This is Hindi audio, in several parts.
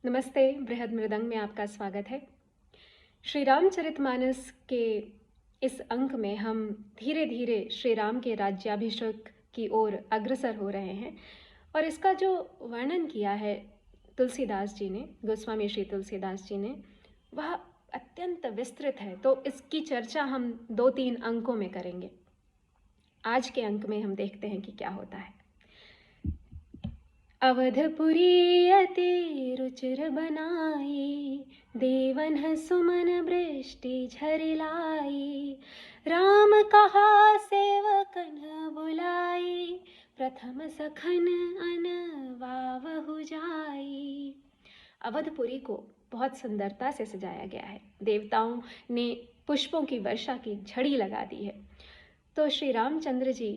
नमस्ते। बृहद मृदंग में आपका स्वागत है। श्री रामचरितमानस के इस अंक में हम धीरे धीरे श्री राम के राज्याभिषेक की ओर अग्रसर हो रहे हैं और इसका जो वर्णन किया है तुलसीदास जी ने, गोस्वामी श्री तुलसीदास जी ने, वह अत्यंत विस्तृत है। तो इसकी चर्चा हम 2-3 अंकों में करेंगे। आज के अंक में हम देखते हैं कि क्या होता है। अवधपुरी अति रुचिर बनाई, देवन सुमन वृष्टि झरि लाई। राम कहा सेवकन बुलाई, प्रथम सखन अन वावहु जाई। अवधपुरी को बहुत सुंदरता से सजाया गया है। देवताओं ने पुष्पों की वर्षा की झड़ी लगा दी है। तो श्री रामचंद्र जी,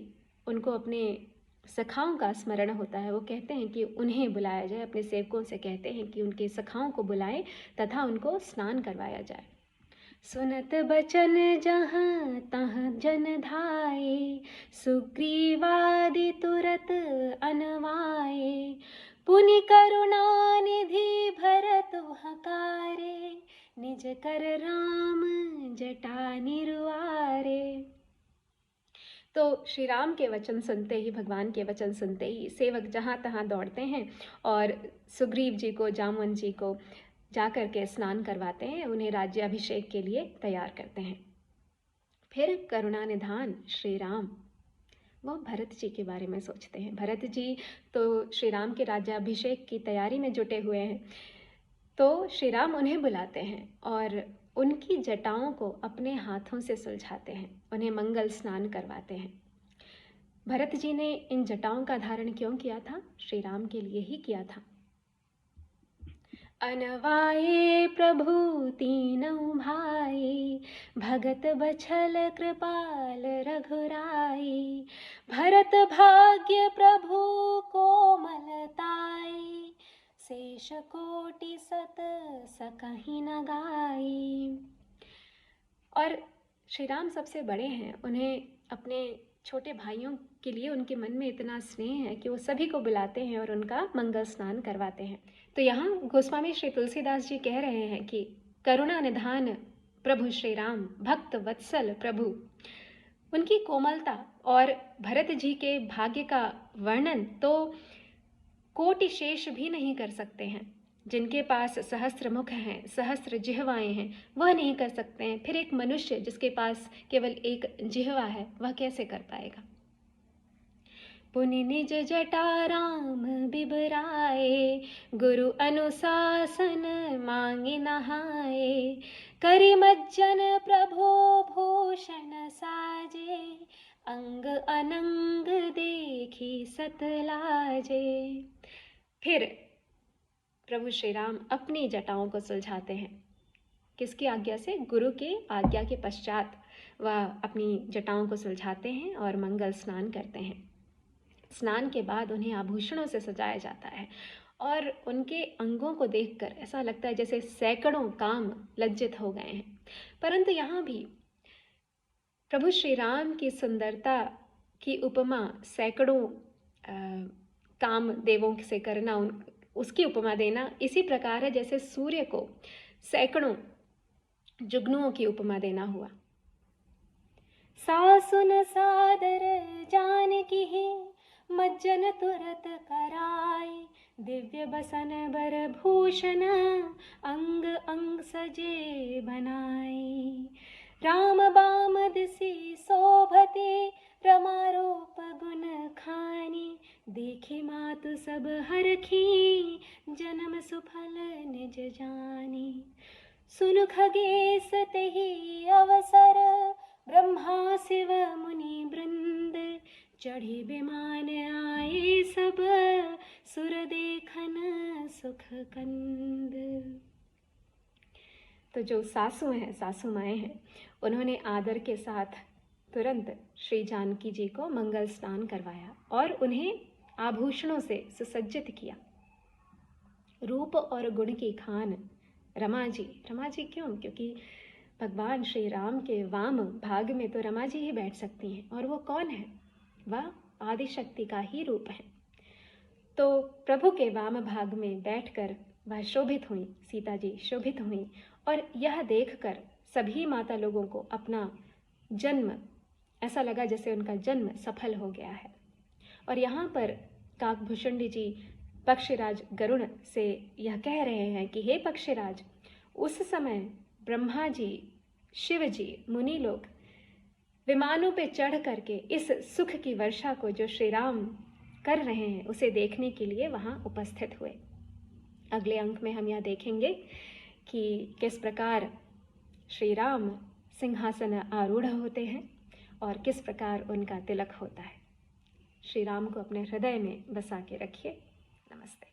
उनको अपने सखाओं का स्मरण होता है। वो कहते हैं कि उन्हें बुलाया जाए, अपने सेवकों से कहते हैं कि उनके सखाओं को बुलाएं तथा उनको स्नान करवाया जाए। सुनत बचन जहाँ तहाँ जन धाये, सुग्रीवादि तुरत अनवाये। पुनि करुणा निधि भरत हकारे, निज कर राम जटा निरुआरे। तो श्री राम के वचन सुनते ही, भगवान के वचन सुनते ही सेवक जहाँ तहाँ दौड़ते हैं और सुग्रीव जी को, जामुन जी को जाकर के स्नान करवाते हैं, उन्हें राज्याभिषेक के लिए तैयार करते हैं। फिर करुणा निधान श्री राम वो भरत जी के बारे में सोचते हैं। भरत जी तो श्री राम के राज्याभिषेक की तैयारी में जुटे हुए हैं। तो श्री राम उन्हें बुलाते हैं और उनकी जटाओं को अपने हाथों से सुलझाते हैं, उन्हें मंगल स्नान करवाते हैं। भरत जी ने इन जटाओं का धारण क्यों किया था? श्री राम के लिए ही किया था। अनवाये प्रभु तीनों भाई, भगत बछल कृपाल रघुराई। भरत भाग्य प्रभु कोमलताई, शेष कोटि सत सकहि न गाई। और श्री राम सबसे बड़े हैं, उन्हें अपने छोटे भाइयों के लिए उनके मन में इतना स्नेह है कि वो सभी को बुलाते हैं और उनका मंगल स्नान करवाते हैं। तो यहाँ गोस्वामी श्री तुलसीदास जी कह रहे हैं कि करुणा निधान प्रभु श्री राम, भक्त वत्सल प्रभु, उनकी कोमलता और भरत जी के भाग्य का वर्णन तो कोटि शेष भी नहीं कर सकते हैं। जिनके पास सहस्त्र मुख हैं, सहस्त्र जिह्वाएं हैं, वह नहीं कर सकते हैं। फिर एक मनुष्य जिसके पास केवल एक जिह्वा है, वह कैसे कर पाएगा? पुनि निज जटा राम बिबराए, गुरु अनुशासन मांगे नहाए। करि मज्जन प्रभु भूषण साजे, अंग अनंग देखी सत लाजे। फिर प्रभु श्री राम अपनी जटाओं को सुलझाते हैं। किसकी आज्ञा से? गुरु के आज्ञा के पश्चात वह अपनी जटाओं को सुलझाते हैं और मंगल स्नान करते हैं। स्नान के बाद उन्हें आभूषणों से सजाया जाता है और उनके अंगों को देखकर ऐसा लगता है जैसे सैकड़ों काम लज्जित हो गए हैं। परंतु यहाँ भी प्रभु श्री राम की सुंदरता की उपमा सैकड़ों काम देवों से करना, उसकी उपमा देना इसी प्रकार है जैसे सूर्य को सैकड़ों जुगनुओं की उपमा देना हुआ। सासुन सादर जानकी ही, मज्जन तुरत कराय। दिव्य बसन बर भूषण, अंग अंग सजे बनाई। राम बाम दिसी शोभते, रमारूप गुण खानी। देखे मातु सब हरखी, जन्म सुफल निज जानी। सुन खगेश तेहि अवसर, ब्रह्मा शिव मुनि वृंद। चढ़ी विमान आए सब, सुर देखन सुख कंद। तो जो सासू हैं, सासू माएँ हैं, उन्होंने आदर के साथ तुरंत श्री जानकी जी को मंगल स्नान करवाया और उन्हें आभूषणों से सुसज्जित किया। रूप और गुण की खान रमा जी। रमा जी क्यों? क्योंकि भगवान श्री राम के वाम भाग में तो रमा जी ही बैठ सकती हैं। और वो कौन है? वह आदिशक्ति का ही रूप है। तो प्रभु के वाम भाग में बैठकर वह शोभित हुई, सीता जी शोभित हुई, और यह देखकर सभी माता लोगों को अपना जन्म ऐसा लगा जैसे उनका जन्म सफल हो गया है। और यहाँ पर काकभूषुंडी जी पक्षीराज गरुड़ से यह कह रहे हैं कि हे पक्षीराज, उस समय ब्रह्मा जी, शिव जी, मुनि लोग विमानों पे चढ़ करके इस सुख की वर्षा को जो श्री राम कर रहे हैं उसे देखने के लिए वहाँ उपस्थित हुए। अगले अंक में हम यह देखेंगे कि किस प्रकार श्री राम सिंहासन आरूढ़ होते हैं और किस प्रकार उनका तिलक होता है। श्री राम को अपने हृदय में बसा के रखिए। नमस्ते।